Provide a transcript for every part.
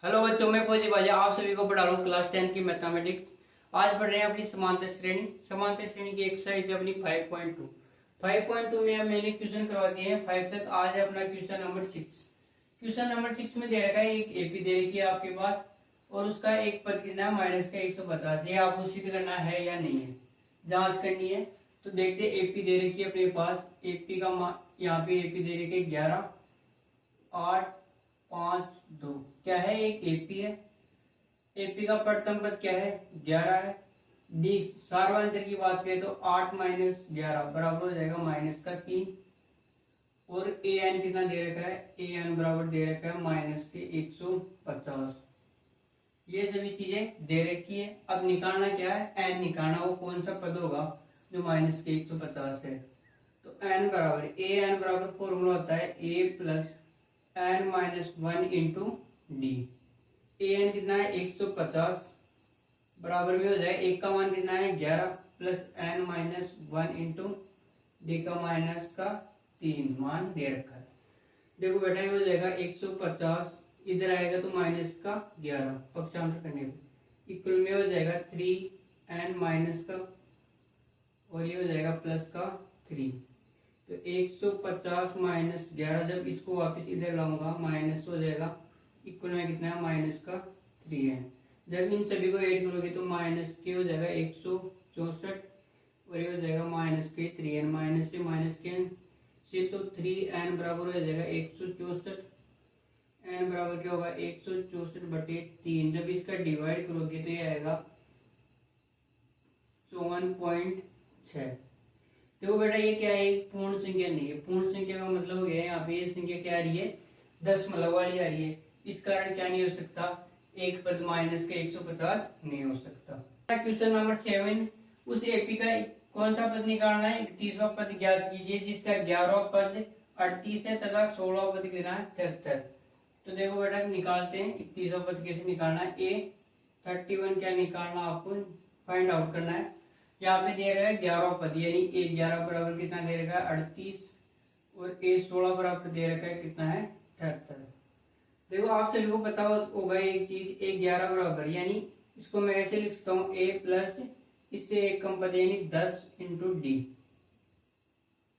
Hello बच्चों, मैं positive बाजा आप सभी को पढ़ा रहा हूँ क्लास 10 की मैथमेटिक्स। आज पढ़ रहे हैं अपनी समांतर श्रेणी की एक्सरसाइज अपनी 5.2। 5.2 में मैंने क्वेश्चन करवा दिए हैं 5 तक। आज है अपना क्वेश्चन नंबर 6। क्वेश्चन नंबर 6 में दे रखा है एक एपी दे रखी है आपके पास और उसका एक पद कितना है माइनस का 150। ये आपको सिद्ध करना है या नहीं है, जांच करनी है। तो देखते हैं, एपी दे रखी है अपने पास। एपी का यहाँ पे एपी दे रखी है 11, 8, 5, 2। क्या है? एक एपी है। एपी का प्रथम पद क्या है? 11 है। डी सार्वंतर की बात करें तो 8 माइनस 11 बराबर हो जाएगा माइनस का 3। और ए एन कितना दे रखा है? ए एन बराबर दे रखा है माइनस के 150। ये सभी चीजें दे रखी है। अब निकालना क्या है? एन निकालना। वो कौन सा पद होगा जो माइनस के 150 है? तो एन बराबर ए एन बराबर फॉर्मूला होता है A plus N minus 1 into D. A N कितना है? 150 बराबर में हो जाए एक का मान कितना है? 11 plus N minus 1 into d का माइनस का 3 मान दे रखा है। देखो बेटा, ये हो जाएगा 150, इधर आएगा तो माइनस का 11 पक्षांतर करने पे इक्वल में हो जाएगा 3 एन माइनस का और ये हो जाएगा प्लस का 3। तो 150 माइनस 11, जब इसको वापस इधर लाऊंगा माइनस हो जाएगा, इक्वल में कितना है? माइनस का 3 है। जब इन सभी को ऐड करोगे तो माइनस के हो जाएगा 164 और ये हो जाएगा माइनस के 3n। माइनस से तो 3n बराबर हो जाएगा 164। n बराबर क्या होगा? 164/3। जब इसका डिवाइड करोगे तो ये आएगा 54.6। देखो बेटा, ये क्या है? पूर्ण संख्या नहीं है। पूर्ण संख्या का मतलब हो गया यहाँ पे ये संख्या क्या आ रही है? दशमलव वाली आ रही है। इस कारण क्या नहीं हो सकता? एक पद माइनस के 150 नहीं हो सकता। क्वेश्चन नंबर 7, उस एपी का कौन सा पद निकालना है? 31वां पद ज्ञात कीजिए जिसका 11वां पद 38 है तथा 16वां पद कितना है? 73। तो देखो बेटा, निकालते हैं 31वां पद कैसे निकालना है। ए 31 क्या निकालना आपको फाइंड आउट करना है। यहाँ पे दे रहा है 11वां पद, यानी ए 11 बराबर कितना दे रखा है? 38 और ए 16 बराबर दे रखा है कितना है? 73। देखो, आप सभी को पता होगा एक चीज, ए 11 बराबर, यानी इसको मैं ऐसे लिख सकता हूँ ए प्लस इससे एक कम पद यानी 10 इंटू डी।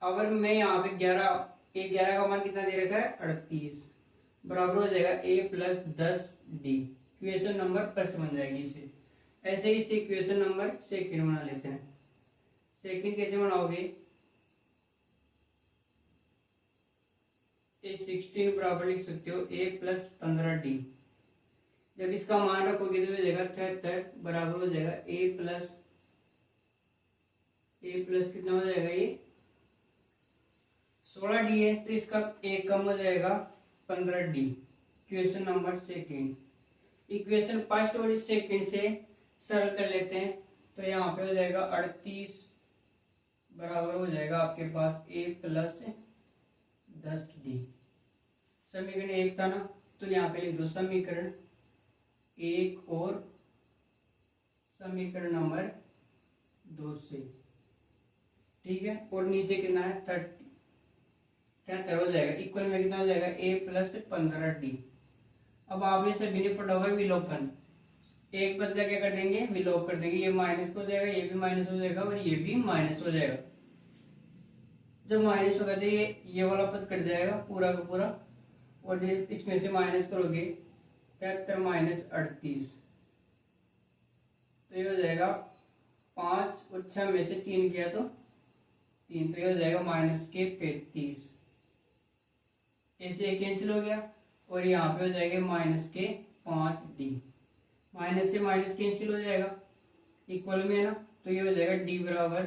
अगर मैं यहाँ पे 11 का मान कितना दे रखा है? 38 बराबर हो जाएगा A plus 10 D. Equation number first बन जाएगी इसे। ऐसे ही इसे इक्वेशन नंबर सेकंड बना लेते हैं। सेकंड कैसे बनाओगे? ए 16 बराबर लिख सकते हो ए प्लस 15 डी। जब इसका मान रखोगे तो हो जाएगा 73 बराबर हो जाएगा ए प्लस कितना हो जाएगा? ये 16 डी है तो इसका एक कम हो जाएगा 15 D. Equation number second. Equation first और सेकंड से सरल कर लेते हैं तो यहाँ पे हो जाएगा 38 बराबर हो जाएगा आपके पास ए प्लस 10 डी। समीकरण 1 था ना, तो यहाँ पे लिख दो समीकरण 1 और समीकरण नंबर 2 से। ठीक है, और नीचे कितना है? 73 हो जाएगा। इक्वल में कितना हो जाएगा? A plus 15 D. अब आपने सभी ने पढ़ा होगा विलोपन। एक बदला क्या कर देंगे? विलोप कर देंगे। ये माइनस हो जाएगा, ये भी माइनस हो जाएगा और ये भी माइनस हो जाएगा। जब माइनस होगा तो ये वाला पद कट जाएगा पूरा का पूरा, और इसमें से माइनस करोगे 73 माइनस 38 तो ये हो जाएगा 5 और 6 में से 3 किया तो 3, तो ये हो जाएगा माइनस के 35। ऐसे कैंसिल हो गया और यहाँ पे हो जाएगा माइनस के 5 डी। माइनस से माइनस कैंसिल हो जाएगा, इक्वल में है ना, तो ये हो जाएगा डी बराबर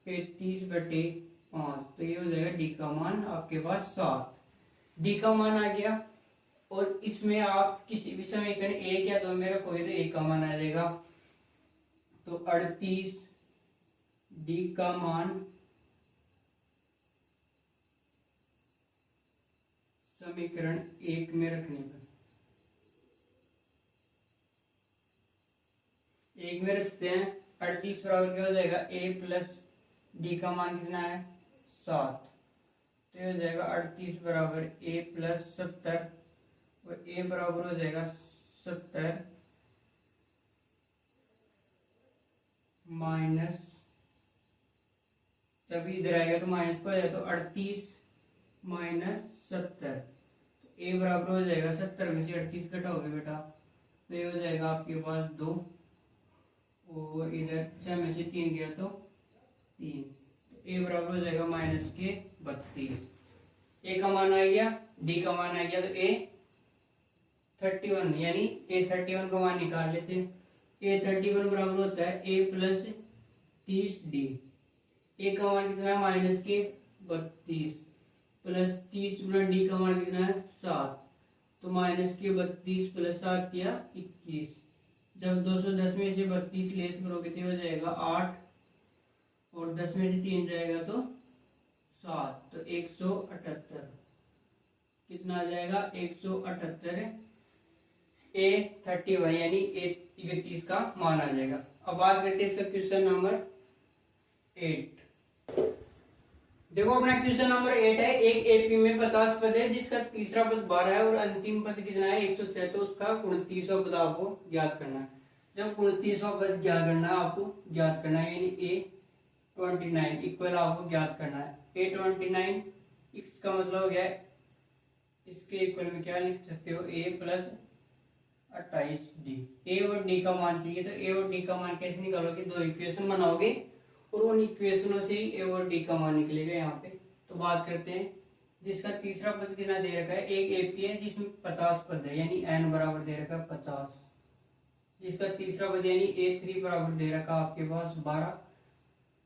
35/5। तो ये हो जाएगा डी का मान आपके पास 7। डी का मान आ गया और इसमें आप किसी भी समीकरण 1 या 2 में रखोगे तो ए का मान आ जाएगा। तो 38 डी का मान समीकरण 1 में रखने पर 1 में रखते हैं। 38 बराबर क्या हो जाएगा? ए प्लस डी का मान कितना है? 7। तो हो जाएगा 38 बराबर ए प्लस 70 और ए बराबर हो जाएगा 70 माइनस, जब इधर आएगा तो माइनस को आएगा तो 38 माइनस 70, तो ए बराबर हो जाएगा 70 में से 38 घटाओगे बेटा तो ये हो जाएगा आपके पास 2, और इधर 6 में से 3 गया तो 3, तो ए बराबर हो जाएगा माइनस के 32। ए का मान आ गया, डी का मान आ गया, तो ए 31 यानी ए 31 का मान निकाल लेते हैं। ए 31 बराबर होता है ए प्लस 30 डी। ए का मान कितना है माइनस के 32 प्लस 30 गुना डी का मान कितना है 7, तो माइनस के 32 प्लस 7 किया 21। जब 210 में से 32 लेस करोगे तो हो जाएगा 8, और 10 में से 3 जाएगा तो 7, तो 178 कितना आ जाएगा 178 ए 31 यानी ए 31 का मान आ जाएगा। अब बात करते हैं इसका क्वेश्चन नंबर 8। देखो अपना क्वेश्चन नंबर 8 है, एक एपी में 50 पद है जिसका तीसरा पद 12 है और अंतिम पद कितना है 106, तो उसका 29वां पद आपको ज्ञात करना है। जब 29वां पद ज्ञात करना है आपको ज्ञात करना है, यानी A29 इक्वल आपको ज्ञात करना है। A29 इसका मतलब हो गया इसके इक्वल में क्या लिख सकते हो A प्लस 28 डी। ए और डी का मान चाहिए, तो ए और डी का मान कैसे निकालोगे, दो इक्वेशन बनाओगे और उन इक्वेशनों से ही ए और डी का मान निकलेगा यहाँ पे। तो बात करते हैं जिसका तीसरा पद कितना दे रखा है, एक एपी है जिसमें 50 पद है यानी एन बराबर दे रखा है 50, जिसका तीसरा पद यानी A3 बराबर दे रखा है आपके पास 12,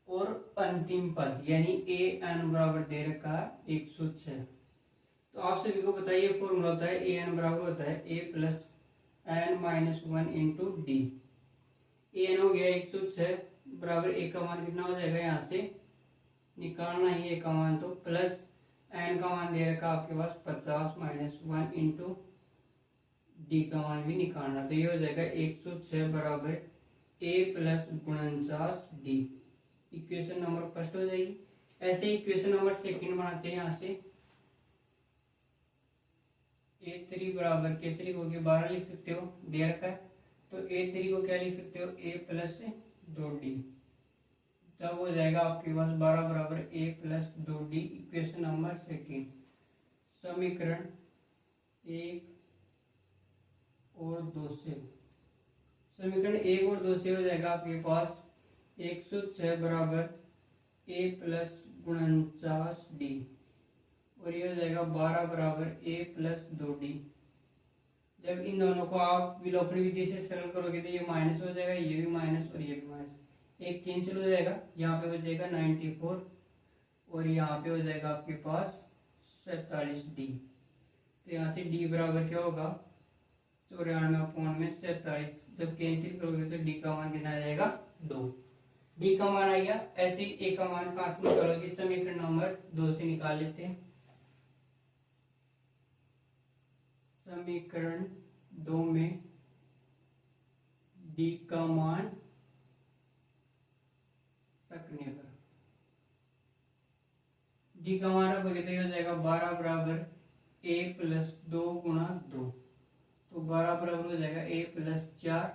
और अंतिम पद यानी ए एन बराबर दे रखा है 106। तो आप सभी को बताइए फॉर्मूला होता है ए एन बराबर होता है A plus N minus 1 into D. A N हो गया 106 बराबर ए का मान कितना हो जाएगा, यहाँ से निकालना ही ए का मान, तो प्लस एन का मान दे रखा आपके पास 50 माइनस 1 इंटू डी का मान भी निकालना, तो ये हो जाएगा 106 बराबर A plus 49 D. Equation number first हो जाएगी। ऐसे इक्वेशन नंबर सेकंड बनाते हैं, यहाँ से A3 बराबर कैसे लिखोगे 12 लिख सकते हो दे रखा है, तो A3 को क्या लिख सकते हो A प्लस 2D, तब हो जाएगा आपके पास 12 बराबर A plus 2D। Equation number second, समीकरण 1 और 2 से, समीकरण 1 और 2 से हो जाएगा आपके पास 106 बराबर A प्लस 49D, और ये हो जाएगा 12 बराबर A प्लस 2D। जब इन दोनों को आप विलोपन विधि से सरल करोगे तो ये माइनस हो जाएगा, ये भी माइनस और ये भी माइनस, एक कैंसिल हो जाएगा, यहाँ पे हो जाएगा 94 और यहाँ पे हो जाएगा आपके पास 47D। तो यहाँ से D बराबर क्या होगा 94/47, जब कैंसिल करोगे तो D का मान कितना आ जाएगा 2। D का मान आ गया। ऐसे ही A का मान कहाँ से निकालोगे, समीकरण नंबर 2 से निकाल लेते हैं। समीकरण 2 में D का मान रखने पर D का मान रखोगे तो ये हो जाएगा 12 बराबर A प्लस 2 गुणा 2, तो 12 बराबर हो जाएगा A प्लस 4,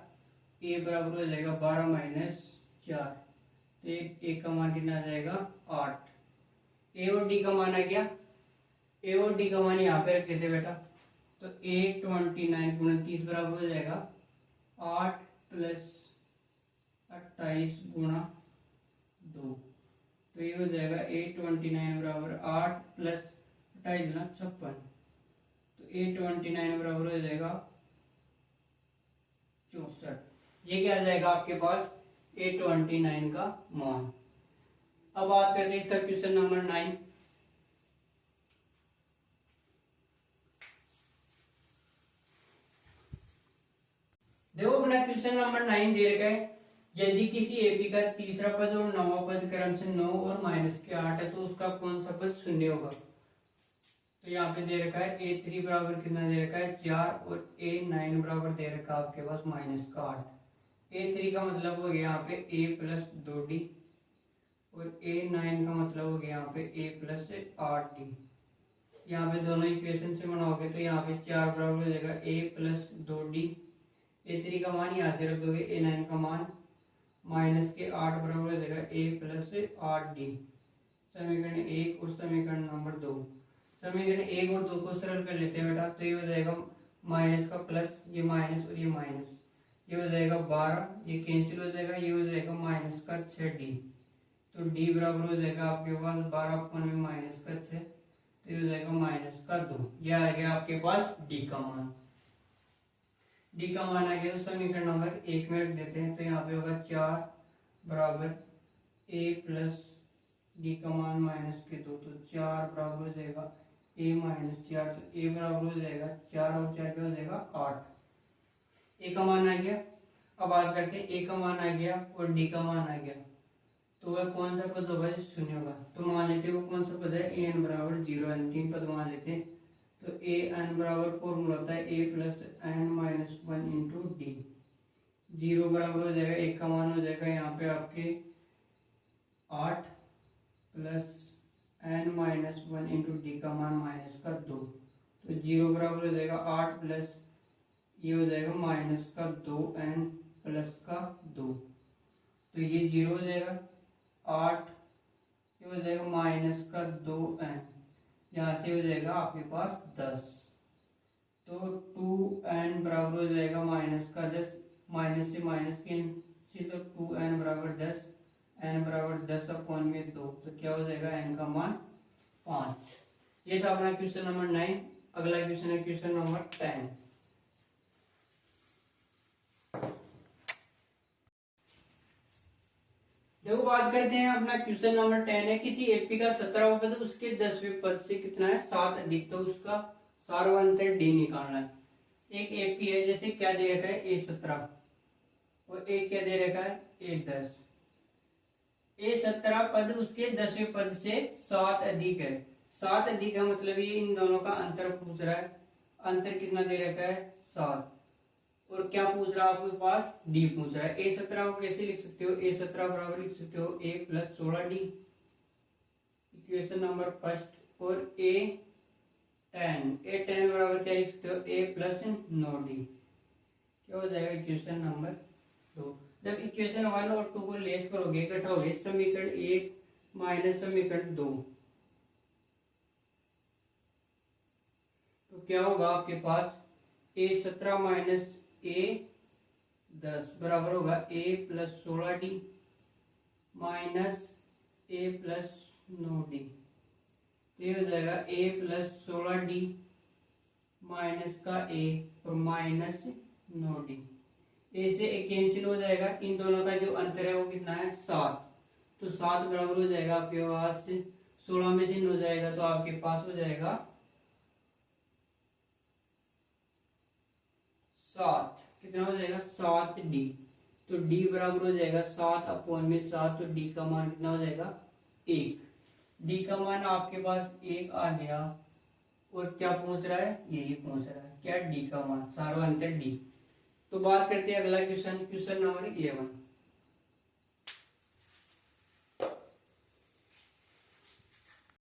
A बराबर हो जाएगा 12 माइनस 4, तो A का मान कितना आ जाएगा 8। A और D का मान आ गया, A और D का मान यहाँ पे रख देते बेटा, तो A29 गुणा 30 बराबर हो जाएगा 8 प्लस 28 गुणा 2, तो ये हो जाएगा A29 बराबर 8 प्लस 28 गुना 56, तो A29 बराबर हो जाएगा 64। ये क्या आ जाएगा आपके पास A29 का मान। अब बात करते हैं इसका क्वेश्चन नंबर 9। देखो अपना क्वेश्चन नंबर 9 दे रखा है, यदि किसी एपी का तीसरा पद और नौवां पद क्रम से 9 और माइनस के 8 है तो उसका कौन सा पद शून्य होगा। तो यहाँ पे दे रखा है A3 बराबर कितना दे रखा है 4 और A9 बराबर दे रखा है आपके पास माइनस का 8। A3 का मतलब हो गया यहाँ पे A प्लस 2D और A9 का मतलब हो गया यहाँ पे A प्लस 8D। यहाँ पे दोनों इक्वेशन से बनाओगे तो यहाँ पे 4 बराबर हो जाएगा A प्लस 2D A3 का मान यहाँ से रख दोगे, A9 का मान माइनस के 8 बराबर हो जाएगा A प्लस 8D। समीकरण 1 और समीकरण नंबर 2। समीकरण 1 और 2 को सरल कर लेते हैं बेटा, तो ये हो जाएगा माइनस का प्लस, ये माइनस और ये माइनस, ये हो जाएगा 12, ये कैंसिल हो जाएगा, ये हो जाएगा माइनस का 6D। तो D बराबर हो जाएगा आपके पास 12 अपन में माइनस का 6, तो ये हो जाएगा माइनस का 2। ये आ गया आपके पास D का मान। D का मान आ गया, तो समीकरण नंबर 1 में रख देते हैं, तो यहाँ पे होगा 4 बराबर A प्लस D का मान माइनस के 2, तो 4 बराबर हो जाएगा A माइनस 4, तो A बराबर हो जाएगा 4 और 4 क्या हो जाएगा 8। A का मान आ गया। अब बात करते हैं, A का मान आ गया और D का मान आ गया, तो वह कौन सा पद होगा जो शून्य होगा। तो मान लेते हैं वो कौन सा पद है, an बराबर 0 n, 3 पद मान लेते हैं। तो an बराबर फॉर्मूला होता है a plus n minus 1 into D. 0 बराबर हो जाएगा, एक का मान हो जाएगा यहाँ पे आपके 8 plus n minus 1 into d का मान माइनस का 2। तो 0 बराबर हो जाएगा 8 प्लस ये हो जाएगा माइनस का 2n प्लस का 2, तो ये 0 हो जाएगा 8, ये हो जाएगा माइनस का 2n, यहाँ से हो जाएगा आपके पास 10। तो 2n बराबर हो जाएगा माइनस का 10, माइनस से माइनस कैंसिल, तो 2n बराबर 10, n बराबर 10 अपॉन में 2, तो क्या हो जाएगा n का मान 5। ये था अपना क्वेश्चन नंबर 9। अगला क्वेश्चन है क्वेश्चन नंबर 10। देखो बात करते हैं, अपना क्वेश्चन नंबर 10 है, किसी एपी का 17वां पद उसके 10वें पद से कितना है 7 अधिक, तो उसका सार्वंतर डी निकालना है। एक एपी है, जैसे क्या दे रखा है A17 और एक क्या दे रखा है A10। A17 पद उसके 10वें पद से 7 अधिक है। 7 अधिक है मतलब ये इन दोनों का अंतर पूछ रहा है। अंतर कितना दे रखा है 7, और क्या पूछ रहा है आपके पास डी पूछ रहा है। A17 को कैसे लिख सकते हो, A17 बराबर लिख सकते हो A plus 16D, equation number first. और A10 बराबर क्या लिख सकते हो A प्लस 9D, क्या हो जाएगा इक्वेशन नंबर 2। जब इक्वेशन 1 और 2 को लेस करोगे, घटाओगे, समीकरण 1 माइनस समीकरण 2, तो क्या होगा आपके पास A17 माइनस A10 बराबर होगा A plus 16D minus A plus 9D। ये हो जाएगा A प्लस 16D माइनस का A और माइनस 9D। A से एक कैंसिल हो जाएगा, इन दोनों का जो अंतर है वो कितना है 7, तो 7 बराबर हो जाएगा आपके पास 16 में से 9 जाएगा, तो आपके पास हो जाएगा 7। कितना हो जाएगा 7D। तो D बराबर हो जाएगा 7 अपॉन में 7, तो D का मान कितना हो जाएगा 1। D का मान आपके पास 1 आ गया, और क्या पूछ रहा है यही पूछ रहा है, क्या D का मान सार्वंतर D। तो बात करते हैं अगला क्वेश्चन, क्वेश्चन नंबर 11।